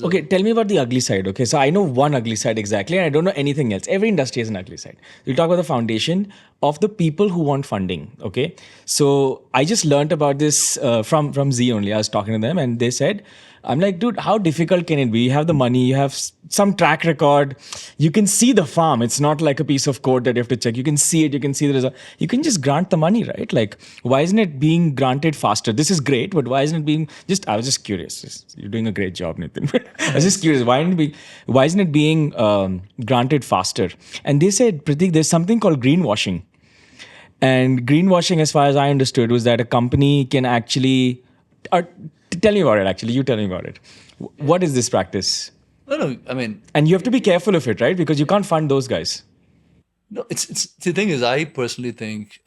Okay, tell me about the ugly side. Okay, so I know one ugly side exactly, and I don't know anything else. Every industry has an ugly side. We'll talk about the foundation of the people who want funding. Okay, so I just learned about this from Z only. I was talking to them, and they said, "I'm like, dude, how difficult can it be? You have the money, you have some track record, you can see the farm. It's not like a piece of code that you have to check. You can see it, you can see the result. You can just grant the money, right? Like, why isn't it being granted faster? This is great, but why isn't it being just? I was just curious. You're doing a great job, Nitin. I was just curious. Why isn't it being granted faster? And they said, Pratik, there's something called greenwashing. And greenwashing, as far as I understood, was that a company can actually. Tell me about it. Actually, you tell me about it. What is this practice? No, I mean, And you have to be careful of it, right? Because you can't fund those guys. no, it's the thing is, I personally think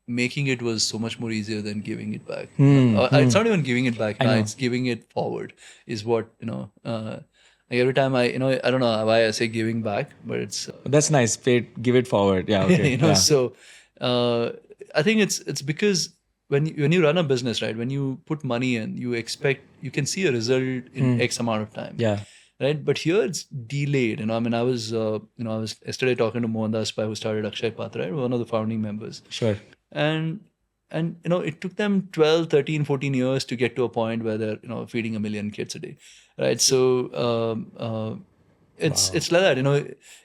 making it was so much more easier than giving it back. It's not even giving it back. It's giving it forward is what, like every time I don't know why I say giving back, but it's, That's nice. Give it forward. Yeah. Okay. Yeah. so I think it's because when you run a business, right, when you put money in, you can see a result in X amount of time. Yeah. Right, but here it's delayed. I mean, I was yesterday talking to Mohandas Pai, who started Akshay Patra, right, one of the founding members. Sure. And it took them 12, 13, 14 years to get to a point where they're feeding 1 million kids a day, right? So it's like that.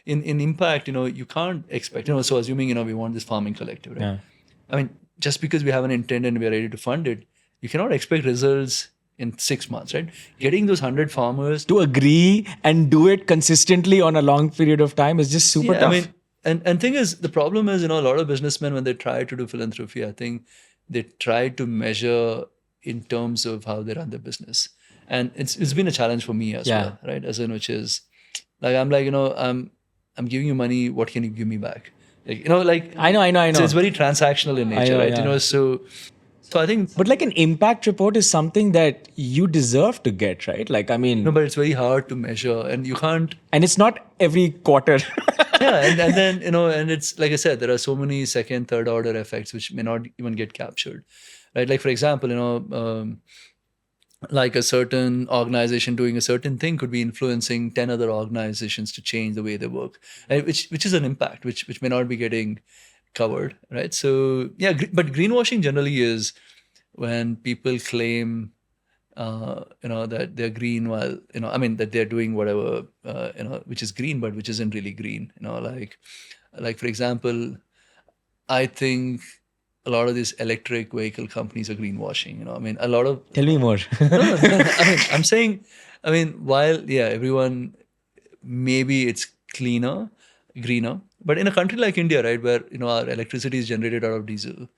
In impact, you can't expect, so assuming we want this farming collective, right? Yeah. I mean, just because we have an intent and we are ready to fund it, you cannot expect results in 6 months, right? Getting those 100 farmers To agree and do it consistently on a long period of time is just super tough. I mean, and thing is, the problem is, a lot of businessmen, when they try to do philanthropy, I think they try to measure in terms of how they run their business, and it's been a challenge for me as well, right? As in, which is like I'm like I'm giving you money. What can you give me back? Like I know. So it's very transactional in nature, right? yeah. So I think, But like an impact report is something that you deserve to get, right? Like, I mean, no, but it's very hard to measure, and you can't. and it's not every quarter. Yeah, and then and it's like I said, there are so many second, third order effects which may not even get captured, right? Like, for example, like a certain organization doing a certain thing could be influencing 10 other organizations to change the way they work, right? Which is an impact which may not be getting covered, right? So yeah, but greenwashing generally is when people claim that they're green while I mean that they're doing whatever which is green but which isn't really green. Like for example, I think a lot of these electric vehicle companies are greenwashing. I mean, a lot of Tell me more. no, I mean, I'm saying, while everyone, maybe it's cleaner, greener, but in a country like India, right, where our electricity is generated out of diesel,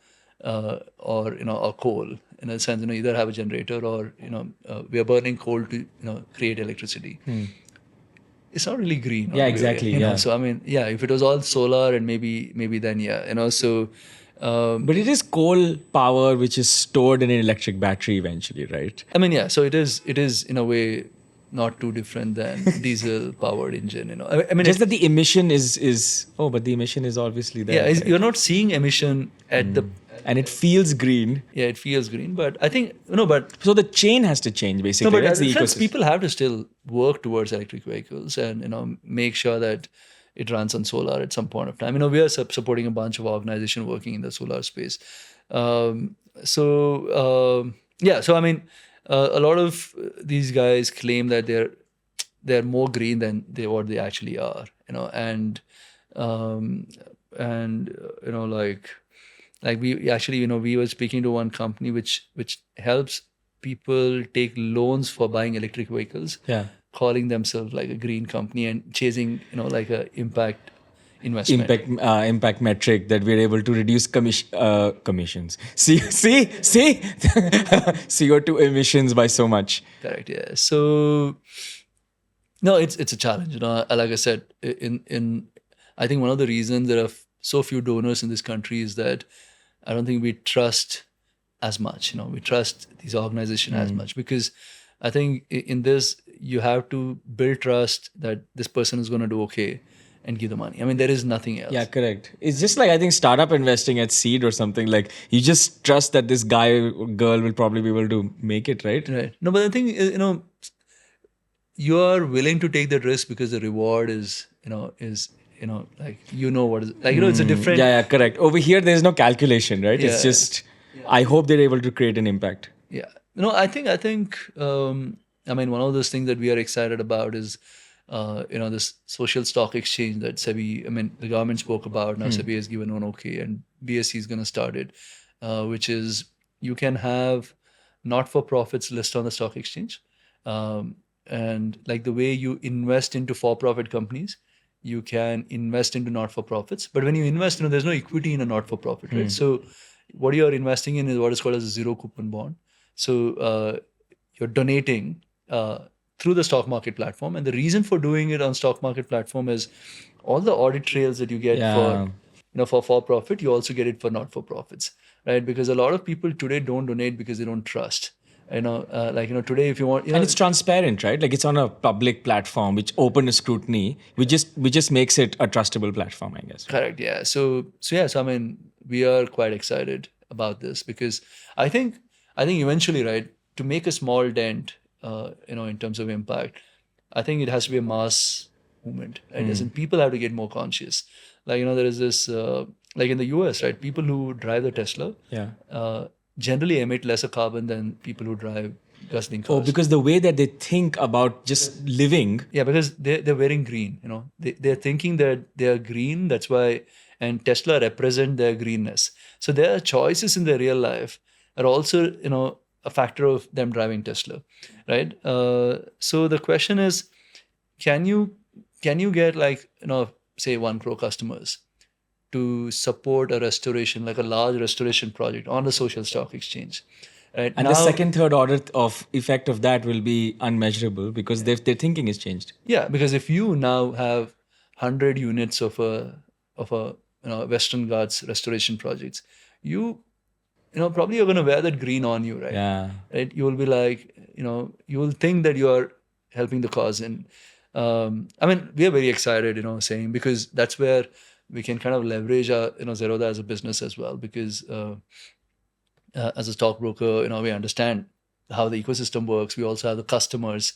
or coal, in a sense, either have a generator or we are burning coal to create electricity. It's not really green. Yeah, exactly. Yeah. So I mean, if it was all solar and maybe then so. But it is coal power which is stored in an electric battery eventually, right? I mean, so it is in a way not too different than diesel powered engine. I mean, Just that the emission is but the emission is obviously there. yeah, you're not seeing emission at the. And it feels green. Yeah, it feels green, but I think but So the chain has to change basically. no, but That's the friends, ecosystem. people have to still work towards electric vehicles and make sure that it runs on solar at some point of time. We are supporting a bunch of organizations working in the solar space. So I mean, a lot of these guys claim that they're more green than what they actually are. Like we actually we were speaking to one company which helps people take loans for buying electric vehicles. Yeah. Calling themselves like a green company and chasing like a impact investment. Impact metric that we're able to reduce commissions. See, CO2 emissions by so much. Correct. Yeah. So no, it's a challenge. Like I said, in I think one of the reasons there are so few donors in this country is that I don't think we trust as much. We trust these organizations as much because I think in this you have to build trust that this person is going to do okay and give the money. I mean, there is nothing else. Yeah, correct. It's just like I think startup investing at seed or something. Like you just trust that this guy or girl will probably be able to make it, right? Right. No, but the thing is, you are willing to take that risk because the reward is like what is like it's a different. Yeah, correct. Over here, there's no calculation, right? It's Yeah. just, I hope they're able to create an impact. Yeah. No, I think I mean, one of those things that we are excited about is this social stock exchange that SEBI, I mean, the government spoke about. Now SEBI has given one okay, and BSE is going to start it, which is you can have not-for-profits list on the stock exchange, and like the way you invest into for-profit companies, you can invest into not-for-profits. But when you invest, there's no equity in a not-for-profit, right? So what you are investing in is what is called as a zero coupon bond. So you're donating through the stock market platform, and the reason for doing it on stock market platform is all the audit trails that you get Yeah. for profit, you also get it for not for profits, right? Because a lot of people today don't donate because they don't trust. Today if you want, And it's transparent, right? Like it's on a public platform, which open to scrutiny, which just makes it a trustable platform, I guess. correct, yeah. So I mean, we are quite excited about this because I think eventually, right, to make a small dent, in terms of impact, I think it has to be a mass movement, right? As in, people have to get more conscious. There is this, like in the US, right? People who drive the Tesla, Yeah. generally emit lesser carbon than people who drive gasoline Oh, cars. because the way that they think about just living. Yeah, because they're wearing green. They're thinking that they are green. That's why, and Tesla represent their greenness. So their choices in their real life are also a factor of them driving Tesla, right? So the question is, can you get like say 1 crore customers to support a restoration, like a large restoration project on the social stock exchange, right? And the second, third order of effect of that will be unmeasurable because their thinking is changed. Yeah, because if you now have 100 units of a Western Ghats restoration projects, you probably you're going to wear that green on you, right? Yeah. Right. You will be like, you will think that you are helping the cause, and I mean, we are very excited, saying, because that's where we can kind of leverage our Zerodha as a business as well, because as a stockbroker, we understand how the ecosystem works. We also have the customers.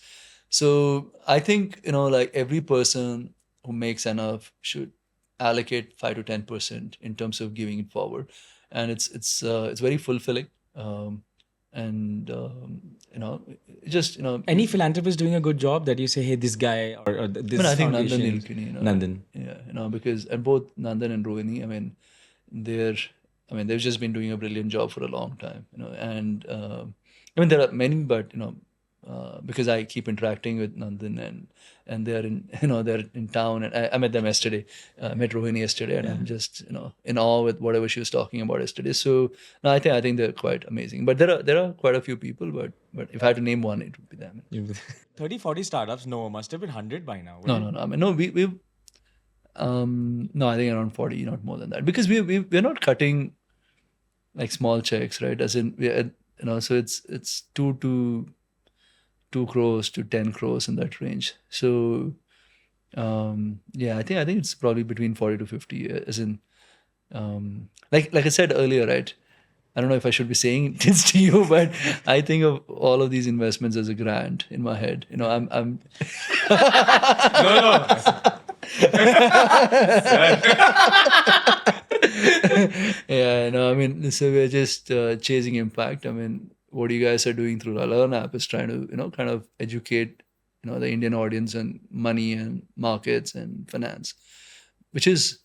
So I think, like every person who makes enough should allocate 5 to 10% in terms of giving it forward. And it's very fulfilling. And just Any philanthropist doing a good job that you say, hey, this guy or this I think Nandan foundation. Nilekani, Nandan. yeah, because and both Nandan and Rohini, they've just been doing a brilliant job for a long time, and I mean, there are many, but because I keep interacting with Nandan, and they're in they're in town, and I met them yesterday. I met Rohini yesterday, and I'm just in awe with whatever she was talking about yesterday. So no, I think they're quite amazing. But there are quite a few people, but if I had to name one, it would be them. 30, 40 startups? No, must have been 100 by now. No. I mean, no, we've no, I think around 40, not more than that, because we're not cutting like small checks, right? As in, so it's 2 crores to 10 crores in that range. So yeah, I think it's probably between 40 to 50, as in, like I said earlier, right? I don't know if I should be saying this to you, but I think of all of these investments as a grant in my head. I'm yeah, no, I mean, so we're just chasing impact. I mean, what you guys are doing through the Learn app is trying to, kind of educate, the Indian audience on money and markets and finance, which is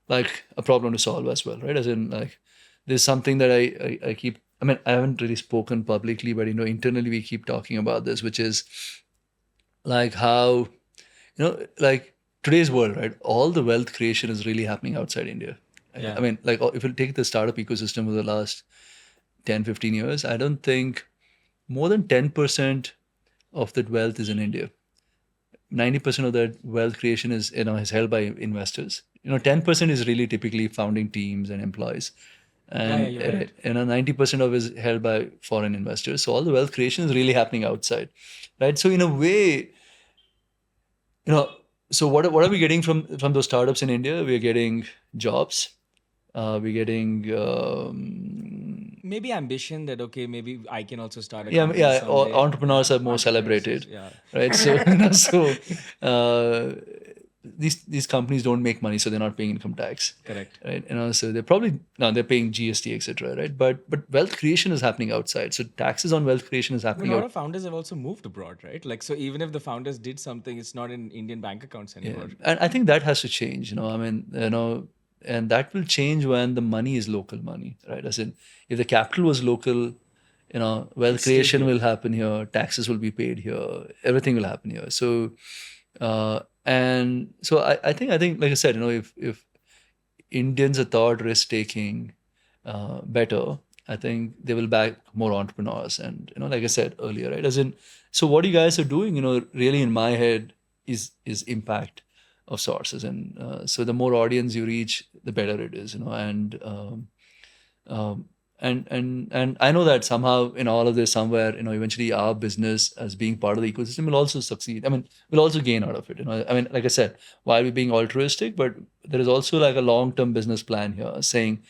like a problem to solve as well, right? As in, like, there's something that I keep, I mean, I haven't really spoken publicly, but, internally we keep talking about this, which is like how, like today's world, right? All the wealth creation is really happening outside India. Yeah. I mean, like, if you take the startup ecosystem over the last 10, 15 years, I don't think more than 10% of that wealth is in India. 90% of that wealth creation is held by investors. 10% is really typically founding teams and employees. And you're right. 90% of it is held by foreign investors. So all the wealth creation is really happening outside, right? So in a way, so what are we getting from those startups in India? We're getting jobs. We're getting maybe ambition that okay, maybe I can also start a Yeah, company yeah. someday. Entrepreneurs are more Entrepreneurs, celebrated, yeah. right? So, these companies don't make money, so they're not paying income tax, Correct. right? So they're probably no, they're paying GST, etc., right? But wealth creation is happening outside, so taxes on wealth creation is A happening lot out. of founders have also moved abroad, right? Like, so even if the founders did something, it's not in Indian bank accounts anymore. And I think that has to change, I mean, and that will change when the money is local money, right? As in, if the capital was local, wealth stay creation here. will happen here, taxes will be paid here, everything will happen here. So, and so I think, like I said, if Indians are thought risk taking better, I think they will back more entrepreneurs. And like I said earlier, right? As in, so what you guys are doing, really in my head is impact of sorts. As in, so the more audience you reach, the better it is, um, and I know that somehow in all of this, somewhere, eventually our business as being part of the ecosystem will also succeed. I mean, we'll also gain out of it. I mean, like I said, while we're being altruistic, but there is also like a long-term business plan here, saying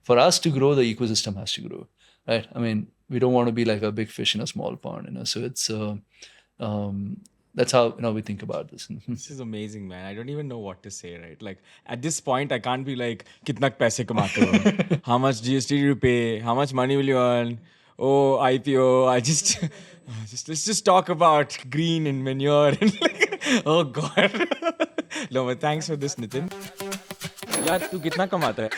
for us to grow, the ecosystem has to grow, right? I mean, we don't want to be like a big fish in a small pond. So it's um, that's how we think about this. This is amazing, man. I don't even know what to say, right? Like at this point, I can't be like, "Kitna paise kamate ho? How much GST do you pay? How much money will you earn? Oh, IPO." I just, let's just talk about green and manure and like, oh god. No, but thanks for this, Nitin. यार तू कितना कमाता है?